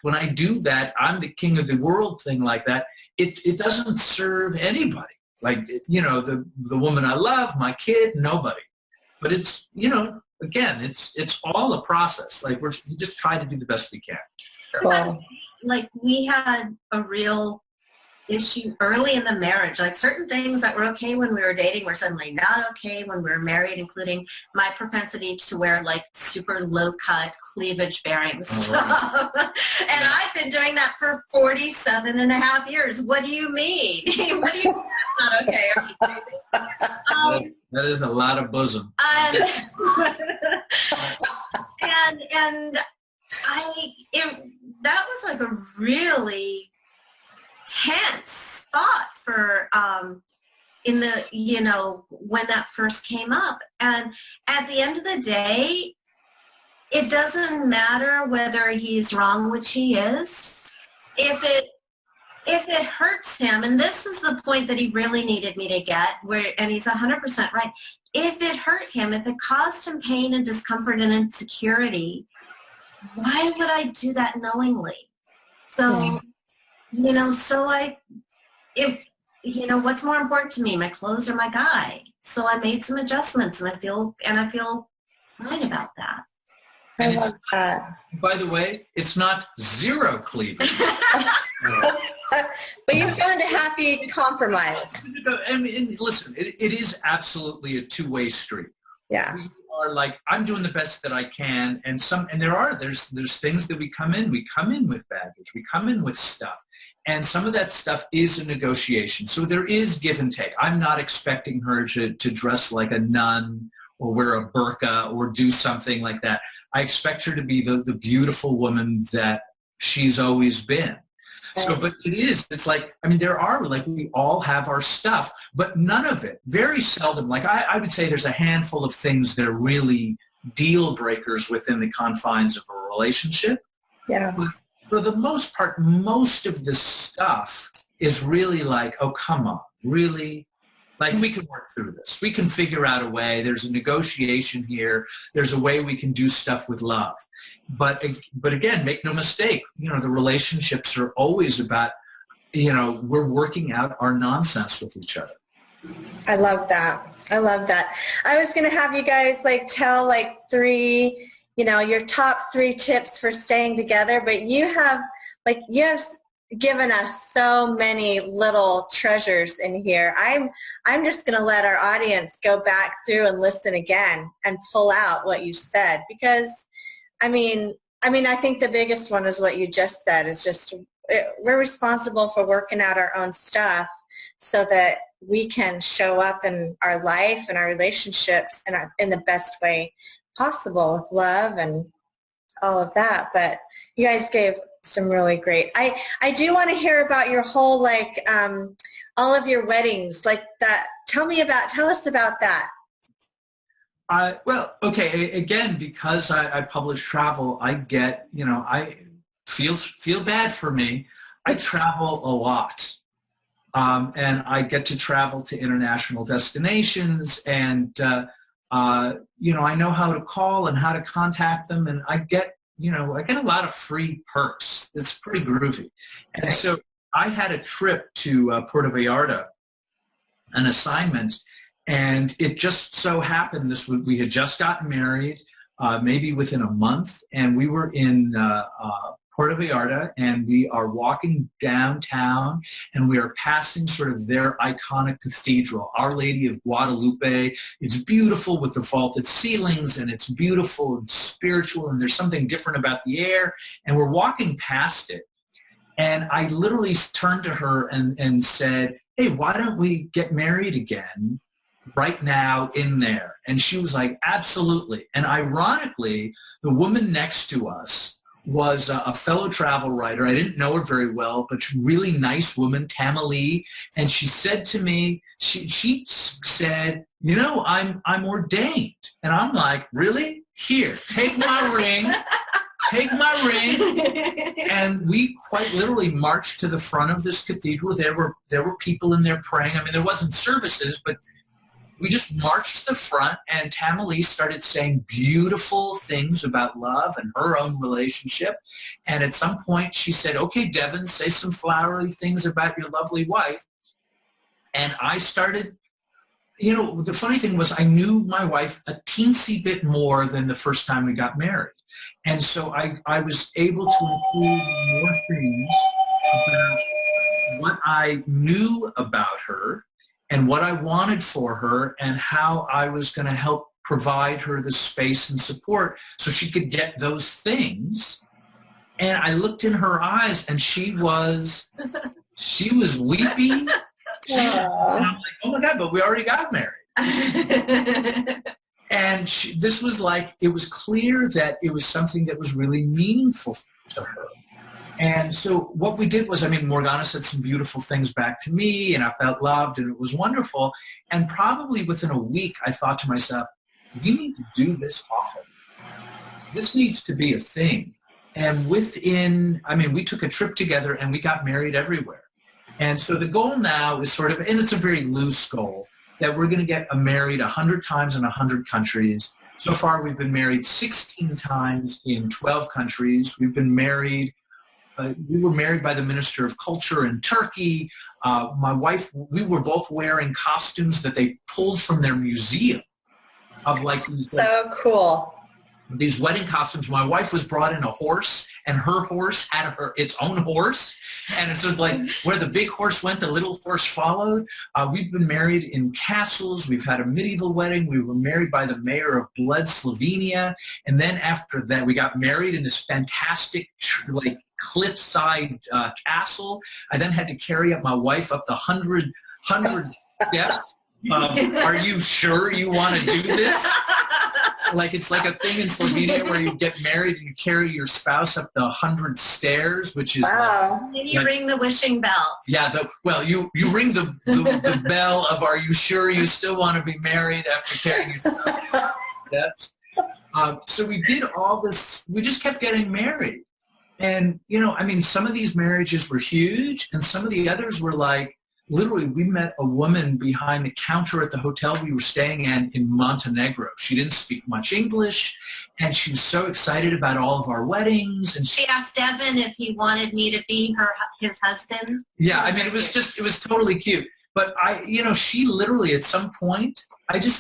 Speaker 3: I'm the king of the world thing like that, it doesn't serve anybody. The woman I love, my kid, nobody. But it's, again, it's all a process. We just try to do the best we can.
Speaker 1: Cool.
Speaker 2: Like we had a real issue early in the marriage. Like certain things that were okay when we were dating were suddenly not okay when we were married, including my propensity to wear like super low-cut cleavage bearing stuff. And I've been doing that for 47 and a half years. What do you mean? What do you mean that's not okay?
Speaker 3: That is a lot of bosom.
Speaker 2: That was like a really tense spot for in the, you know, when that first came up. And at the end of the day, it doesn't matter whether he's wrong, which he is. If it hurts him, and this was the point that he really needed me to get, and he's 100% right. If it hurt him, if it caused him pain and discomfort and insecurity, why would I do that knowingly? So, you know, what's more important to me, my clothes or my guy? So I made some adjustments, and I feel fine about that.
Speaker 1: I love that.
Speaker 3: By the way, it's not zero cleavage.
Speaker 1: But you found a happy compromise.
Speaker 3: I mean, listen, it is absolutely a two-way street.
Speaker 1: Yeah.
Speaker 3: We are like, I'm doing the best that I can, and there's things that we come in with baggage, we come in with stuff, and some of that stuff is a negotiation. So there is give and take. I'm not expecting her to dress like a nun or wear a burqa or do something like that. I expect her to be the beautiful woman that she's always been. So, but it's like, I mean, we all have our stuff, but none of it, very seldom, like I would say there's a handful of things that are really deal breakers within the confines of a relationship.
Speaker 1: Yeah.
Speaker 3: But for the most part, most of this stuff is really like, oh, come on, really? Like, we can work through this. We can figure out a way. There's a negotiation here. There's a way we can do stuff with love. But again, make no mistake, you know, the relationships are always about, you know, we're working out our nonsense with each other.
Speaker 1: I love that. I love that. I was going to have you guys like tell like three, you know, your top 3 tips for staying together, but you have given us so many little treasures in here. I'm just going to let our audience go back through and listen again and pull out what you said, because I mean, I think the biggest one is what you just said, is just we're responsible for working out our own stuff so that we can show up in our life and our relationships in the best way possible, with love and all of that. But you guys gave some really great. I do want to hear about your whole, like, all of your weddings, like that. Tell us about that.
Speaker 3: Well, okay, again, because I publish travel, I get, you know, I feel bad for me. I travel a lot. And I get to travel to international destinations, and, you know, I know how to call and how to contact them, and I get a lot of free perks. It's pretty groovy. And so I had a trip to Puerto Vallarta, an assignment, and it just so happened we had just gotten married, maybe within a month, and we were in Puerto Vallarta, and we are walking downtown, and we are passing sort of their iconic cathedral, Our Lady of Guadalupe. It's beautiful with the vaulted ceilings, and it's beautiful and spiritual, and there's something different about the air, and we're walking past it. And I literally turned to her and said, hey, why don't we get married again right now in there? And she was like, absolutely. And ironically, the woman next to us was a fellow travel writer. I didn't know her very well, but really nice woman, Tamale. And she said to me, she said, you know, I'm ordained. And I'm like, really? Here, take my ring. Take my ring. And we quite literally marched to the front of this cathedral. There were people in there praying. I mean, there wasn't services, but we just marched to the front, and Tamale started saying beautiful things about love and her own relationship. And at some point she said, okay, Devin, say some flowery things about your lovely wife. And I started, you know, the funny thing was I knew my wife a teensy bit more than the first time we got married. And so I was able to include more things about what I knew about her and what I wanted for her and how I was going to help provide her the space and support so she could get those things. And I looked in her eyes and she was weepy. And I'm like, oh my God, but we already got married. And this was like, it was clear that it was something that was really meaningful to her. And so what we did was, I mean, Morgana said some beautiful things back to me, and I felt loved, and it was wonderful. And probably within a week, I thought to myself, we need to do this often. This needs to be a thing. And we took a trip together, and we got married everywhere. And so the goal now is sort of, and it's a very loose goal, that we're going to get married 100 times in 100 countries. So far, we've been married 16 times in 12 countries. We've been married. We were married by the Minister of Culture in Turkey. My wife, we were both wearing costumes that they pulled from their museum of like these,
Speaker 1: cool.
Speaker 3: These wedding costumes. My wife was brought in a horse, and her horse had its own horse. And it's like where the big horse went, the little horse followed. We've been married in castles. We've had a medieval wedding. We were married by the mayor of Bled, Slovenia. And then after that, we got married in this fantastic, like, cliffside castle. I then had to carry up my wife up the 100 steps. Are you sure you want to do this? Like, it's like a thing in Slovenia where you get married and you carry your spouse up the 100 stairs, which is
Speaker 2: wow. Then you ring the wishing bell.
Speaker 3: Yeah, you ring the bell of, are you sure you still want to be married after carrying your steps? So we did all this. We just kept getting married. And, I mean, some of these marriages were huge, and some of the others were like, literally, we met a woman behind the counter at the hotel we were staying in Montenegro. She didn't speak much English, and she was so excited about all of our weddings. And
Speaker 2: she asked Devin if he wanted me to be his husband.
Speaker 3: Yeah, I mean, it was totally cute. But she literally, at some point,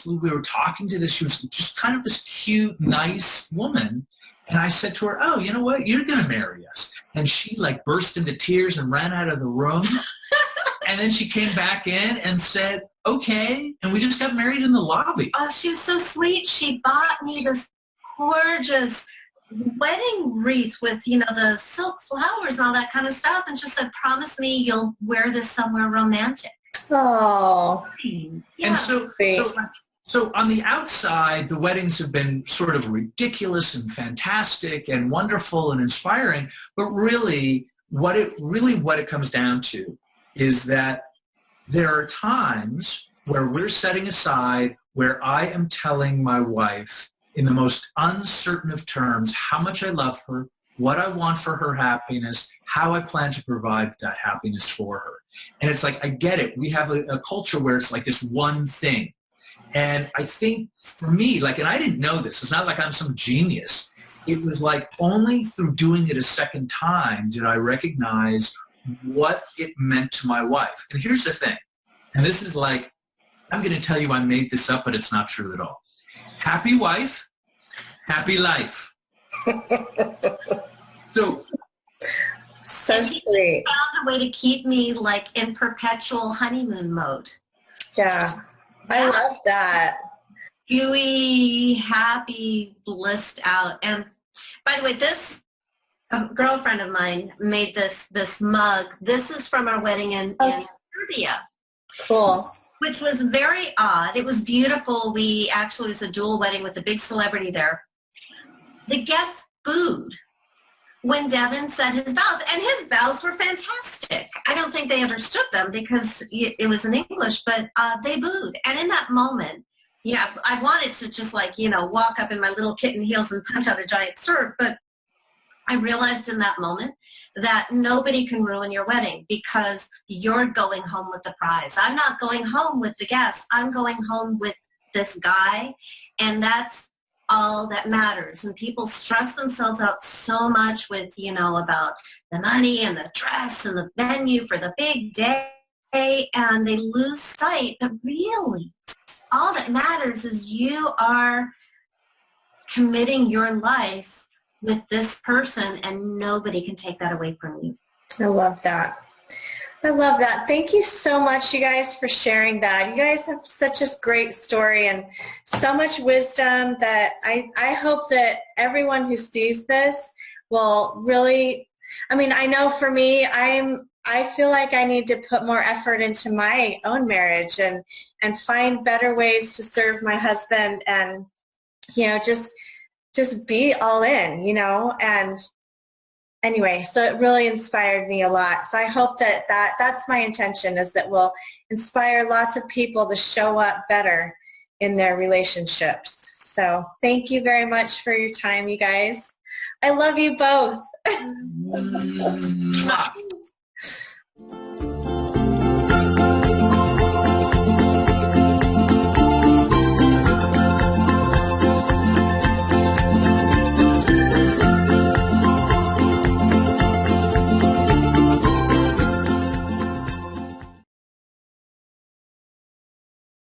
Speaker 3: we were talking to this, she was just kind of this cute, nice woman. And I said to her, oh, you know what? You're going to marry us. And she like burst into tears and ran out of the room. And then she came back in and said, okay. And we just got married in the lobby.
Speaker 2: Oh, she was so sweet. She bought me this gorgeous wedding wreath with, the silk flowers and all that kind of stuff. And just said, promise me you'll wear this somewhere romantic.
Speaker 1: Oh.
Speaker 3: Yeah. And so on the outside, the weddings have been sort of ridiculous and fantastic and wonderful and inspiring. But really what it comes down to is that there are times where we're setting aside, where I am telling my wife in the most uncertain of terms how much I love her, what I want for her happiness, how I plan to provide that happiness for her. And it's like, I get it. We have a culture where it's like this one thing. And I think for me, and I didn't know this, it's not like I'm some genius. It was like only through doing it a second time did I recognize what it meant to my wife. And here's the thing, and this is like, I'm going to tell you I made this up, but it's not true at all. Happy wife, happy life. So
Speaker 1: sweet.
Speaker 2: Found a way to keep me like in perpetual honeymoon mode.
Speaker 1: Yeah. I love that.
Speaker 2: Gooey, happy, blissed out. And by the way, a girlfriend of mine made this mug. This is from our wedding in Serbia.
Speaker 1: Cool.
Speaker 2: Which was very odd. It was beautiful. It was a dual wedding with a big celebrity there. The guests booed when Devin said his vows, and his vows were fantastic. I don't think they understood them because it was in English, but they booed. And in that moment, I wanted to just walk up in my little kitten heels and punch out a giant sword, but I realized in that moment that nobody can ruin your wedding because you're going home with the prize. I'm not going home with the guests. I'm going home with this guy, and that's all that matters. And people stress themselves out so much with, about the money and the dress and the venue for the big day, and they lose sight that really all that matters is you are committing your life with this person, and nobody can take that away from you.
Speaker 1: I love that. I love that. Thank you so much, you guys, for sharing that. You guys have such a great story and so much wisdom that I hope that everyone who sees this will really, I mean, I know for me, I feel like I need to put more effort into my own marriage and find better ways to serve my husband and, you know, just be all in, you know, and anyway, so it really inspired me a lot. So I hope that's my intention, is that we'll inspire lots of people to show up better in their relationships. So thank you very much for your time, you guys. I love you both.